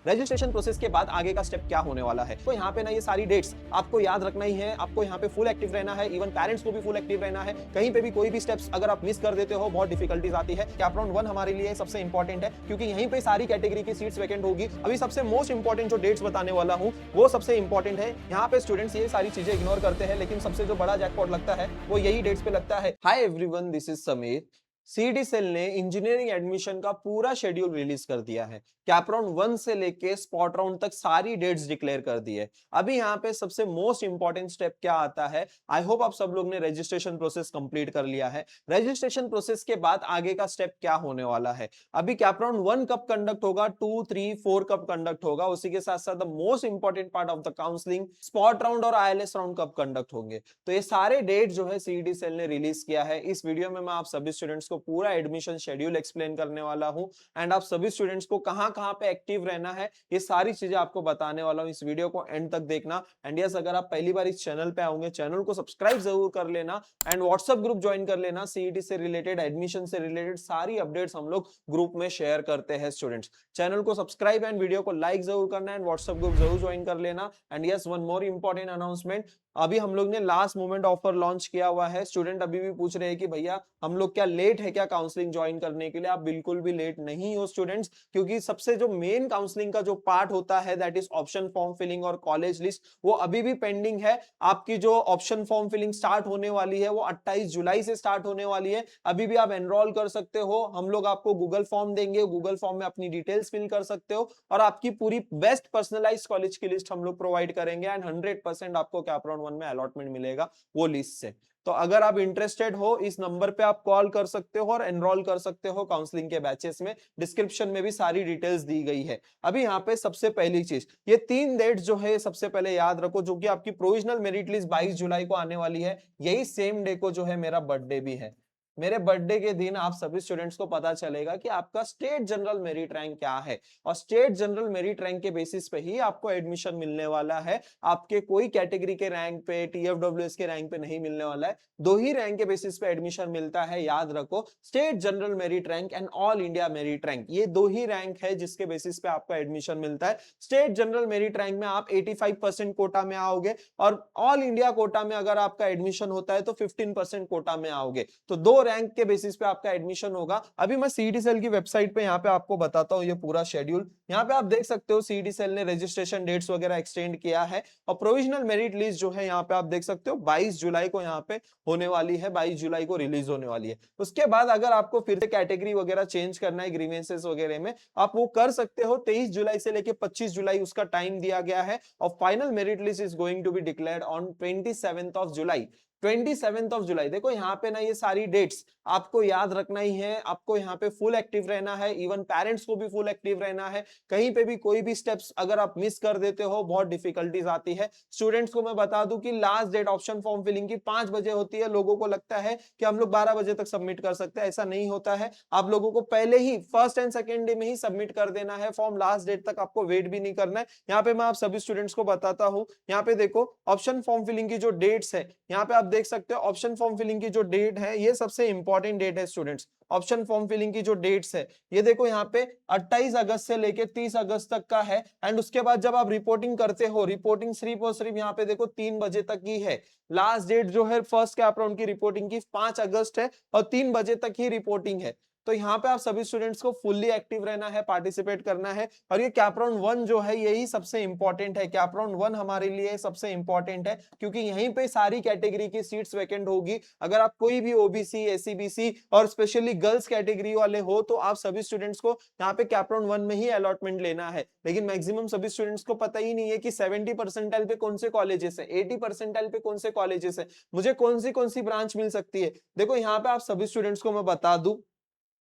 Registration process के बाद आगे का स्टेप क्या होने वाला है। तो यहाँ पे ना ये सारी डेट्स आपको याद रखना ही है, आपको यहाँ पे फुल एक्टिव रहना है, इवन पेरेंट्स को भी फुल एक्टिव रहना है। कहीं पे भी कोई भी स्टेप्स अगर आप मिस कर देते हो बहुत डिफिकल्टीज आती है। कैप राउंड 1 हमारे लिए सबसे इंपॉर्टेंट है क्योंकि यहीं पे सारी कैटेगरी की सीट्स वैकेंट होगी। अभी सबसे मोस्ट इंपॉर्टेंट जो डेट्स बताने वाला हूँ वो सबसे इंपॉर्टेंट है। यहाँ पे स्टूडेंट्स ये सारी चीजें इग्नोर करते हैं, लेकिन सबसे जो बड़ा जैकपॉट लगता है वो यही डेट्स पे लगता है। Hi everyone, this is Sameer. CD cell ने इंजीनियरिंग एडमिशन का पूरा शेड्यूल रिलीज कर दिया है। कैप राउंड 1 से लेके स्पॉट राउंड तक सारी डेट्स डिक्लेयर कर दी है। अभी यहाँ पे सबसे मोस्ट इंपॉर्टेंट स्टेप क्या आता है। आई होप आप सब लोग ने रजिस्ट्रेशन प्रोसेस कंप्लीट कर लिया है। रजिस्ट्रेशन प्रोसेस के बाद आगे का स्टेप क्या होने वाला है। अभी कैप राउंड 1 कब कंडक्ट होगा, 2, 3, 4 कब कंडक्ट होगा, उसी के साथ साथ the most important part of the counselling spot round और आईएलएस राउंड कब कंडक्ट होंगे। तो ये सारे डेट जो है सीईटी सेल ने रिलीज किया है। इस वीडियो में मैं आप सभी स्टूडेंट्स को पूरा एडमिशन शेड्यूल एक्सप्लेन करने वाला हूं एंड आप सभी स्टूडेंट्स को कहां-कहां पे एक्टिव रहना है ये सारी चीजें आपको बताने वाला हूं। इस वीडियो को एंड तक देखना एंड यस, अगर आप पहली बार इस चैनल पे आओगे चैनल को सब्सक्राइब जरूर कर लेना एंड व्हाट्सएप ग्रुप ज्वाइन कर लेना। सीईटी से रिलेटेड, एडमिशन से रिलेटेड सारी अपडेट्स हम लोग ग्रुप में शेयर करते हैं। स्टूडेंट्स चैनल को सब्सक्राइब एंड वीडियो को लाइक जरूर करना एंड व्हाट्सएप ग्रुप जरूर ज्वाइन कर लेना। And yes, one more important announcement, अभी हम लोग ने लास्ट मोमेंट ऑफर लॉन्च किया हुआ है। स्टूडेंट अभी भी पूछ रहे हैं कि भैया हम लोग क्या लेट है क्या काउंसलिंग ज्वाइन करने के लिए। आप बिल्कुल भी लेट नहीं हो स्टूडेंट्स, क्योंकि सबसे जो मेन काउंसलिंग का जो पार्ट होता है that is option form filling और कॉलेज लिस्ट, वो अभी भी पेंडिंग है। आपकी जो ऑप्शन फॉर्म फिलिंग स्टार्ट होने वाली है वो 28 जुलाई से स्टार्ट होने वाली है। अभी भी आप एनरोल कर सकते हो। हम लोग आपको गूगल फॉर्म देंगे, गूगल फॉर्म में अपनी डिटेल्स फिल कर सकते हो और आपकी पूरी बेस्ट पर्सनलाइज कॉलेज की लिस्ट हम लोग प्रोवाइड करेंगे एंड 100% आपको कैप राउंड 1 में अलॉटमेंट मिलेगा वो लिस्ट से। तो अगर आप इंटरेस्टेड हो इस नंबर पे आप कॉल कर सकते हो और एनरोल कर सकते हो काउंसलिंग के बैचेस में। डिस्क्रिप्शन में भी सारी डिटेल्स दी गई है। अभी यहाँ पे सबसे पहली चीज, ये 3 डेट जो है सबसे पहले याद रखो, जो कि आपकी प्रोविजनल मेरिट लिस्ट 22 जुलाई को आने वाली है। यही सेम डे को जो है मेरा बर्थडे भी है। मेरे बर्थडे के दिन आप सभी स्टूडेंट्स को पता चलेगा कि आपका स्टेट जनरल मेरिट रैंक क्या है और स्टेट जनरल मेरिट रैंक के बेसिस पे ही आपको एडमिशन मिलने वाला है। आपके कोई कैटेगरी के रैंक पे, टीएफडब्ल्यूएस के रैंक पे नहीं मिलने वाला है। 2 ही रैंक के बेसिस पे एडमिशन मिलता है, याद रखो, state general merit rank and all India merit rank. ये 2 ही रैंक है जिसके बेसिस पे आपका एडमिशन मिलता है। स्टेट जनरल मेरिट रैंक में आप 85% कोटा में आओगे और ऑल इंडिया कोटा में अगर आपका एडमिशन होता है तो 15% कोटा में आओगे। तो 2 रैंक के बेसिस पे आपका एडमिशन होगा। अभी मैं सीईटी सेल की वेबसाइट पे यहाँ पे आपको बताता हूँ ये पूरा शेड्यूल। यहाँ पे आप देख सकते हो सीईटी सेल ने रजिस्ट्रेशन डेट्स वगैरह एक्सटेंड किया है और प्रोविजनल मेरिट लिस्ट जो है यहाँ पे आप देख सकते हो 22 जुलाई को यहाँ पे होने वाली है, 22 जुलाई को रिलीज होने वाली है। उसके बाद अगर आपको फिर से कैटेगरी वगैरह चेंज करना है ग्रीवेंसेस वगैरह में, आप वो कर सकते हो। 23 जुलाई से लेके 25 जुलाई उसका टाइम दिया गया है और final merit list is going to be declared on 27th of July. 27th of July. देखो यहाँ पे ना ये सारी डेट्स आपको याद रखना ही है। आपको यहाँ पे फुल एक्टिव रहना है, इवन पेरेंट्स को भी फुल एक्टिव रहना है। कहीं पे भी कोई भी स्टेप्स अगर आप मिस कर देते हो बहुत डिफिकल्टीज आती है। स्टूडेंट्स को मैं बता दूं कि last date option form filling की 5 बजे होती है। लोगों को लगता है कि हम लोग 12 बजे तक सबमिट कर सकते हैं, ऐसा नहीं होता है। आप लोगों को पहले ही फर्स्ट एंड सेकेंड डे में ही सबमिट कर देना है फॉर्म। लास्ट डेट तक आपको वेट भी नहीं करना है। यहाँ पे मैं आप सभी स्टूडेंट्स को बताता हूँ। यहाँ पे देखो ऑप्शन फॉर्म फिलिंग की जो डेट्स है, यहाँ पे आप देख सकते हो ऑप्शन फॉर्म फिलिंग की जो डेट है ये सबसे इंपॉर्टेंट डेट है स्टूडेंट्स। ऑप्शन फॉर्म फिलिंग की जो डेट्स है ये देखो यहाँ पे 28 अगस्त से लेके 30 अगस्त तक का है एंड उसके बाद जब आप रिपोर्टिंग करते हो, रिपोर्टिंग सिर्फ और सिर्फ यहाँ पे देखो 3 बजे तक ही है। लास्ट डेट जो है फर्स्ट कैप राउंड की रिपोर्टिंग की 5 अगस्त है और 3 बजे तक ही रिपोर्टिंग है। तो यहाँ पे आप सभी स्टूडेंट्स को फुल्ली एक्टिव रहना है, पार्टिसिपेट करना है। और ये कैप राउंड 1 जो है यही सबसे इंपॉर्टेंट है। कैप राउंड 1 हमारे लिए सबसे इंपॉर्टेंट है क्योंकि यहीं पे सारी कैटेगरी की सीट्स वैकेंट होगी। अगर आप कोई भी ओबीसी, एससी, बीसी और स्पेशली गर्ल्स कैटेगरी वाले हो तो आप सभी स्टूडेंट्स को यहाँ पे कैप राउंड 1 में ही अलॉटमेंट लेना है। लेकिन मैक्सिमम सभी स्टूडेंट्स को पता ही नहीं है कि 70 परसेंटाइल पे कौन से कॉलेजेस है, 80 परसेंटाइल पे कौन से कॉलेजेस है, मुझे कौन सी ब्रांच मिल सकती है। देखो यहाँ पे आप सभी स्टूडेंट्स को मैं बता दूं,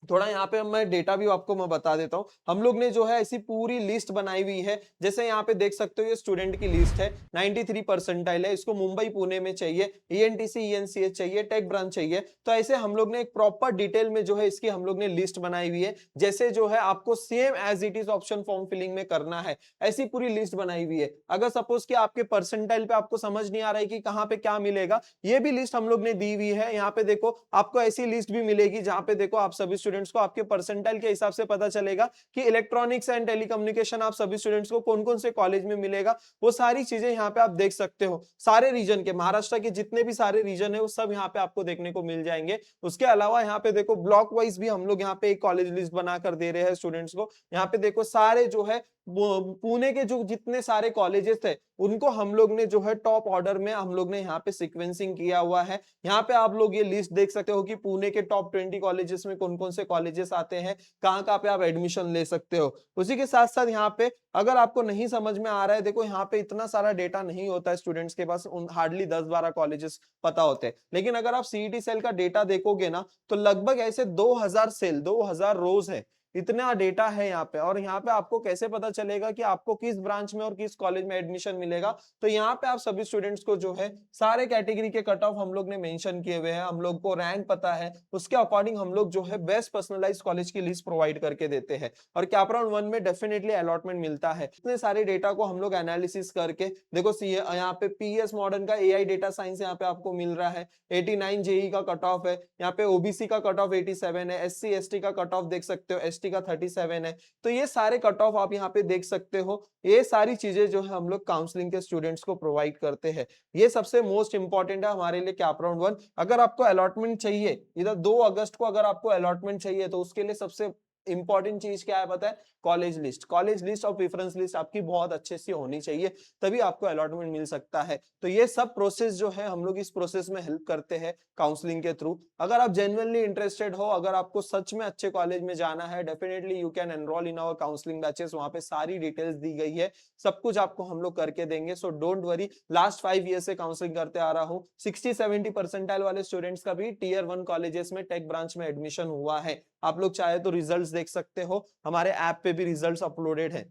थोड़ा यहाँ पे मैं डेटा भी आपको मैं बता देता हूँ। हम लोग ने जो है ऐसी पूरी लिस्ट बनाई हुई है। जैसे यहाँ पे देख सकते हो ये स्टूडेंट की लिस्ट है, 93 परसेंटाइल है, इसको मुंबई पुणे में चाहिए, ईएनटीसी ईएनसीएच चाहिए, टेक ब्रांच चाहिए। तो ऐसे हम लोग ने एक प्रॉपर डिटेल में जो है इसकी हम लोग ने लिस्ट बनाई हुई है। जैसे जो है आपको same as it is option form filling में करना है, ऐसी पूरी लिस्ट बनाई हुई है। अगर सपोज कि आपके परसेंटाइल पे आपको समझ नहीं आ रहा है कि कहाँ पे क्या मिलेगा, ये भी लिस्ट हम लोग ने दी हुई है। यहाँ पे देखो आपको ऐसी लिस्ट भी मिलेगी जहाँ पे देखो आप सभी स्टूडेंट्स को आपके परसेंटाइल के हिसाब से पता चलेगा कि इलेक्ट्रॉनिक्स एंड टेलीकम्युनिकेशन आप सभी स्टूडेंट्स को कौन कौन से कॉलेज में मिलेगा, वो सारी चीजें यहाँ पे आप देख सकते हो। सारे रीजन के, महाराष्ट्र के जितने भी सारे रीजन है वो सब यहाँ पे आपको देखने को मिल जाएंगे। उसके अलावा यहाँ पे देखो ब्लॉक वाइज भी हम लोग यहाँ पे एक कॉलेज लिस्ट बनाकर दे रहे हैं स्टूडेंट्स को। यहाँ पे देखो सारे जो है पुणे के जो जितने सारे कॉलेजेस थे उनको हम लोग ने जो है टॉप ऑर्डर में हम लोग ने यहाँ पे सीक्वेंसिंग किया हुआ है। यहाँ पे आप लोग ये लिस्ट देख सकते हो कि पुणे के टॉप 20 कॉलेजेस में कौन कौन से कॉलेजेस आते हैं, कहाँ कहाँ पे आप एडमिशन ले सकते हो। उसी के साथ साथ यहाँ पे अगर आपको नहीं समझ में आ रहा है, देखो यहाँ पे इतना सारा डेटा नहीं होता है स्टूडेंट्स के पास, हार्डली 10-12 कॉलेजेस पता होते हैं। लेकिन अगर आप सीईटी सेल का डेटा देखोगे ना तो लगभग ऐसे 2000 सेल, 2000 रोज है, इतना डेटा है यहाँ पे। और यहाँ पे आपको कैसे पता चलेगा कि आपको किस ब्रांच में और किस कॉलेज में एडमिशन मिलेगा, तो यहाँ पे आप सभी स्टूडेंट्स को जो है सारे कैटेगरी के कट ऑफ हम लोग ने मेंशन किए हुए हैं, हम लोग को रैंक पता है, उसके अकॉर्डिंग हम लोग जो है बेस्ट पर्सनलाइज्ड कॉलेज की लिस्ट प्रोवाइड करके देते हैं। और कैपराउंड 1 में डेफिनेटली अलॉटमेंट मिलता है। इतने सारे डेटा को हम लोग एनालिसिस करके देखो, यहाँ पे पीएस मॉडर्न का एआई डेटा साइंस यहाँ पे आपको मिल रहा है, 89 जेई का कट ऑफ है, यहाँ पे ओबीसी का कट ऑफ 87 है, एससी एसटी का कट ऑफ देख सकते हो, एसटी का 37 है। तो ये सारे कट ऑफ आप यहाँ पे देख सकते हो। ये सारी चीजें जो है हम लोग काउंसलिंग के स्टूडेंट्स को प्रोवाइड करते हैं। ये सबसे मोस्ट इंपॉर्टेंट है हमारे लिए कैपराउंड 1। अगर आपको अलॉटमेंट चाहिए, इधर 2 अगस्त को अगर आपको अलॉटमेंट चाहिए तो उसके लिए सबसे इंपॉर्टेंट चीज क्या है पता है? College list. कॉलेज लिस्ट और प्रेफरेंस लिस्ट आपकी बहुत अच्छे से होनी चाहिए, तभी आपको अलॉटमेंट मिल सकता है। तो ये सब प्रोसेस जो है हम लोग इस प्रोसेस में हेल्प करते हैं काउंसलिंग के थ्रू। अगर आप जेन्युइनली इंटरेस्टेड हो, अगर आपको सच में अच्छे कॉलेज में जाना है, definitely you can enrol in our counselling batches. वहां पे सारी डिटेल्स दी गई है, सब कुछ आपको हम लोग करके देंगे। So don't worry, last 5 year से काउंसलिंग करते आ रहा हूँ। 60-70 परसेंटाइल वाले स्टूडेंट्स का भी टियर 1 कॉलेजेस में टेक ब्रांच में एडमिशन हुआ है। आप लोग चाहे तो रिजल्ट्स देख सकते हो, हमारे ऐप पे भी रिजल्ट्स अपलोडेड है।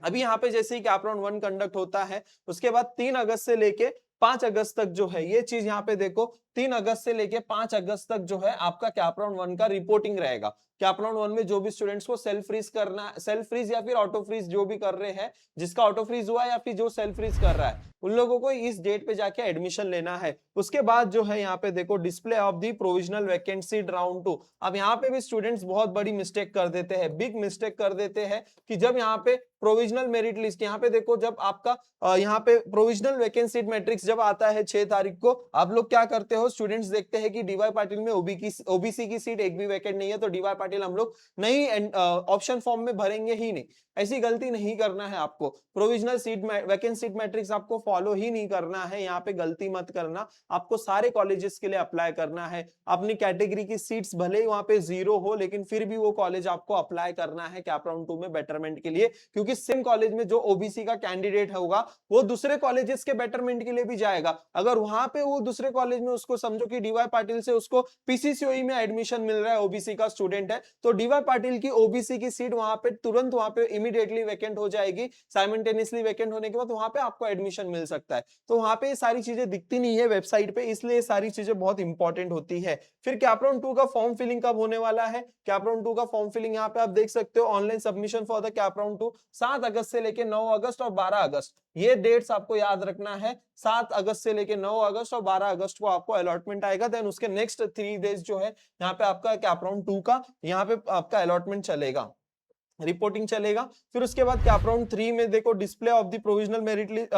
अभी यहाँ पे जैसे ही कैपराउंड 1 कंडक्ट होता है, उसके बाद 3 अगस्त से लेके 5 अगस्त तक जो है, ये चीज यहाँ पे देखो, 3 अगस्त से लेके 5 अगस्त तक जो है आपका कैपराउंड 1 का रिपोर्टिंग रहेगा। कैपराउंड 1 में जो भी स्टूडेंट्स को सेल्फ फ्रीज करना, सेल्फ फ्रीज या फिर ऑटो फ्रीज जो भी कर रहे हैं, जिसका ऑटो फ्रीज हुआ या फिर जो सेल्फ फ्रीज कर रहा है, उन लोगों को इस डेट पे जाके एडमिशन लेना है। उसके बाद जो है यहाँ पे देखो, display of the provisional vacant seat round 2। अब यहाँ पे भी स्टूडेंट्स बहुत बड़ी मिस्टेक कर देते हैं, बिग मिस्टेक कर देते हैं कि जब यहाँ पे प्रोविजनल मेरिट लिस्ट, यहाँ पे देखो जब आपका यहाँ पे प्रोविजनल वैकेंसी मैट्रिक्स जब आता है 6 तारीख को, आप लोग क्या करते हो, स्टूडेंट्स देखते हैं कि डीवाई पाटिल में ओबीसी की सीट एक भी वैकेंट नहीं है, तो डीवाई पाटिल हम लोग नहीं ऑप्शन फॉर्म में भरेंगे ही नहीं। ऐसी गलती नहीं करना है आपको। Provisional seat vacant seat matrix आपको फॉलो ही नहीं करना है, यहाँ पे गलती मत करना। आपको सारे कॉलेजेस के लिए अप्लाई करना है। अपनी कैटेगरी की सीट्स भले ही वहां पे 0 हो, लेकिन फिर भी वो कॉलेज आपको अप्लाई करना है कैपराउंड 2 में बेटरमेंट के लिए, क्योंकि सेम कॉलेज में जो ओबीसी का कैंडिडेट होगा वो दूसरे कॉलेजेस के बेटरमेंट के लिए भी जाएगा। अगर वहां पे वो दूसरे कॉलेज में उसको समझो कि डीवाई पाटिल से उसको पीसीसीओई में एडमिशन मिल रहा है, ओबीसी का स्टूडेंट है, तो डीवाई पाटिल की ओबीसी की सीट वहां पे तुरंत वहां पे इमीडिएटली वैकेंट हो जाएगी। साइमल्टेनियसली वैकेंट होने के बाद वहां पे आपको एडमिशन मिल सकता है। तो वहां पे ये सारी चीजें दिखती नहीं है वेबसाइट पे, इसलिए सारी चीजें बहुत इंपॉर्टेंट होती है। फिर कैपराउंड 2 का फॉर्म फिलिंग कब होने वाला है? कैपराउंड 2 का फॉर्म फिलिंग यहाँ पे आप देख सकते हो, ऑनलाइन सबमिशन फॉर द कैपराउंड 2 7 अगस्त से लेके 9 अगस्त और 12 अगस्त, ये डेट्स आपको याद रखना है। 7 अगस्त से लेके 9 अगस्त और 12 अगस्त को आपको अलॉटमेंट आएगा। देन उसके नेक्स्ट 3 डेज जो है यहाँ पे आपका कैपराउंड 2 का यहाँ पे आपका अलॉटमेंट चलेगा, रिपोर्टिंग चलेगा। फिर उसके बाद कैपराउंड 3 में देखो, display of the provisional merit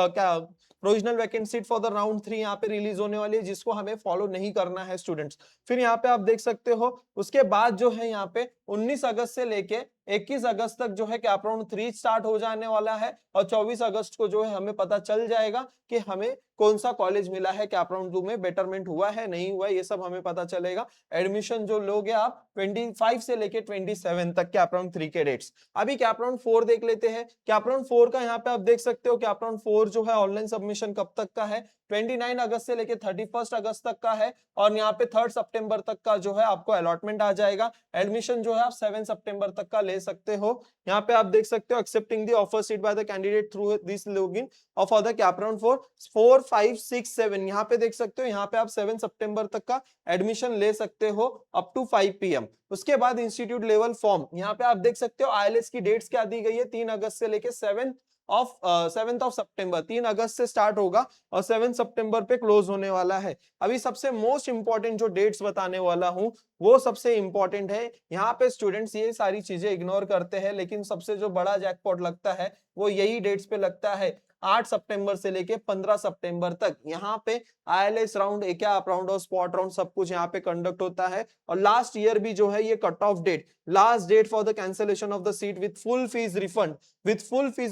provisional vacant seat for the round 3 यहाँ पे रिलीज होने वाली है, जिसको हमें फॉलो नहीं करना है स्टूडेंट्स। फिर यहाँ पे आप देख सकते हो, उसके बाद जो है यहाँ पे 19 अगस्त से लेके 21 अगस्त तक जो है कैपराउंड 3 स्टार्ट हो जाने वाला है, और 24 अगस्त को जो है हमें पता चल जाएगा कि हमें कौन सा कॉलेज मिला है, कैपराउंड 2 में बेटरमेंट हुआ है नहीं हुआ, ये सब हमें पता चलेगा। एडमिशन जो लोगे आप 25 से लेके 27 तक कैपराउंड 3 के डेट्स। अभी कैपराउंड 4 देख लेते हैं। कैपराउंड 4 का यहाँ पे आप देख सकते हो, कैपराउंड 4 जो है ऑनलाइन सबमिशन कब तक का है? 29 अगस्त से लेके 31 अगस्त तक का है, और यहाँ पे 3 सितंबर तक का जो है आपको अलॉटमेंट आ जाएगा। एडमिशन जो है आप 7 सितंबर तक का ले सकते हो। यहाँ पे आप देख सकते हो, accepting the offer seat by the candidate through this login और फॉर द कैपराउंड 4 5 6 7, यहाँ पे देख सकते हो, यहाँ पे आप 7 सितंबर तक का एडमिशन ले सकते हो अप टू 5 PM। उसके बाद इंस्टीट्यूट लेवल फॉर्म, यहाँ पे आप देख सकते हो आईएलएस की डेट्स क्या दी गई है, 3 अगस्त से लेके 7 ऑफ सितंबर, 3 अगस्त से स्टार्ट होगा और 7 सितंबर पे क्लोज होने वाला है। अभी सबसे मोस्ट इंपॉर्टेंट जो डेट्स बताने वाला हूं वो सबसे इंपॉर्टेंट है। यहाँ पे स्टूडेंट्स ये सारी चीजें इग्नोर करते हैं, लेकिन सबसे जो बड़ा जैकपॉट लगता है वो यही डेट्स पे लगता है। 8 सितंबर से लेके 15 सितंबर तक यहाँ पे आईएलएस राउंड, एक राउंड और स्पॉट राउंड सब कुछ यहाँ पे कंडक्ट होता है। और लास्ट ईयर भी जो है ये cut off date, last date for the cancellation of the seat with full fees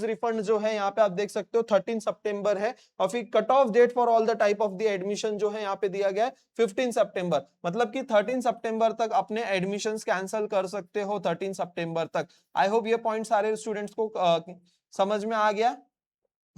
refund, जो है यहाँ पे आप देख सकते हो 13 सितंबर है। और फिर cut off date for all the type of the admission जो है यहाँ पे दिया गया है 15 सितंबर, मतलब कि 13 सितंबर तक अपने एडमिशंस कैंसिल कर सकते हो 13 सितंबर तक। आई होप ये पॉइंट सारे स्टूडेंट्स को समझ में आ गया।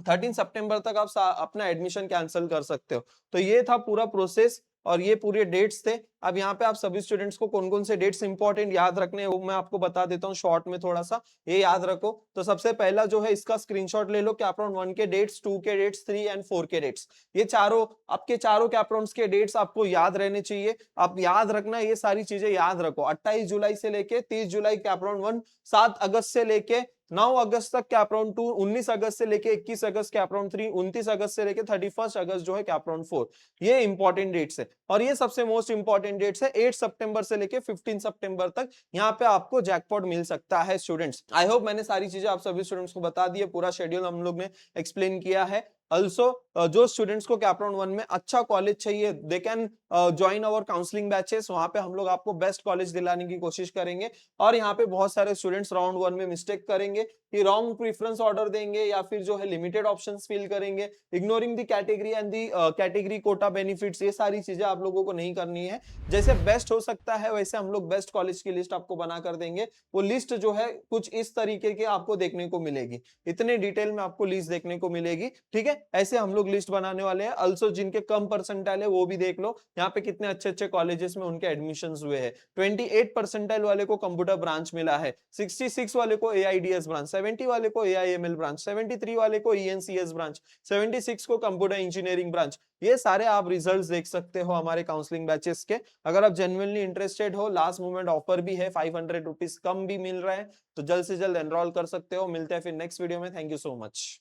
13 सितंबर तक आप अपना एडमिशन कैंसिल कर सकते हो। तो ये था पूरा प्रोसेस और ये पूरे डेट्स थे। अब यहाँ पे आप सभी स्टूडेंट्स को कौन कौन से डेट्स इंपॉर्टेंट याद रखने हैं वो मैं आपको बता देता हूँ शॉर्ट में, थोड़ा सा ये याद रखो। तो सबसे पहला जो है इसका स्क्रीनशॉट ले लो, कैपराउंड 1 के डेट्स, 2 के डेट्स, 3 एंड 4 के डेट्स। ये चारों आपके चारों कैपराउंड्स के डेट्स आपको याद रहने चाहिए। आप याद रखना, ये सारी चीजें याद रखो। 28 जुलाई से लेके 30 जुलाई कैपराउंड 1, 7 अगस्त से लेके 9 अगस्त तक कैपराउंड 2, 19 अगस्त से लेके 21 अगस्त कैपराउंड 3, 29 अगस्त से लेके 31 अगस्त जो है कैपराउंड 4। ये इंपॉर्टेंट डेट्स है। और ये सबसे मोस्ट इंपॉर्टेंट डेट्स है 8 सितंबर से लेके 15 सितंबर तक यहाँ पे आपको जैकपॉट मिल सकता है स्टूडेंट्स। आई होप मैंने सारी चीजें आप सभी स्टूडेंट्स को बता दी है, पूरा शेड्यूल हम लोग ने एक्सप्लेन किया है। ऑल्सो जो स्टूडेंट्स को कैपराउंड 1 में अच्छा कॉलेज चाहिए, they can join our counselling batches, वहां पे हम लोग आपको बेस्ट कॉलेज दिलाने की कोशिश करेंगे। और यहाँ पे बहुत सारे स्टूडेंट्स राउंड 1 में मिस्टेक करेंगे कि रॉन्ग प्रेफरेंस ऑर्डर देंगे या फिर जो है लिमिटेड ऑप्शंस फिल करेंगे, ignoring the category and the category quota benefits. ये सारी चीजें आप लोगों को नहीं करनी है। जैसे बेस्ट हो सकता है वैसे हम लोग बेस्ट कॉलेज की लिस्ट आपको बना कर देंगे। वो लिस्ट जो है कुछ इस तरीके की आपको देखने को मिलेगी, इतने डिटेल में आपको लिस्ट देखने को मिलेगी, ठीक है। ऐसे हम लोग लिस्ट बनाने वाले हैं। ऑल्सो जिनके कम परसेंटाइल है वो भी देख लो, यहाँ पे कितने अच्छे अच्छे कॉलेजेस में उनके एडमिशंस हुए हैं। 28 परसेंटाइल वाले को कंप्यूटर ब्रांच मिला है, 66 वाले को एआईडीएस ब्रांच, 70 वाले को एआईएमएल ब्रांच, 73 वाले को ईएनसीएस ब्रांच, 76 को कंप्यूटर इंजीनियरिंग ब्रांच। ये सारे आप रिजल्ट्स देख सकते हो हमारे काउंसलिंग बैचेस के। अगर आप जेन्युइनली इंटरेस्टेड हो, लास्ट मोमेंट ऑफर भी है, 500 रुपीज कम भी मिल रहा है, तो जल्द से जल्द एनरोल कर सकते हो। मिलते हैं फिर नेक्स्ट वीडियो में। Thank you so much.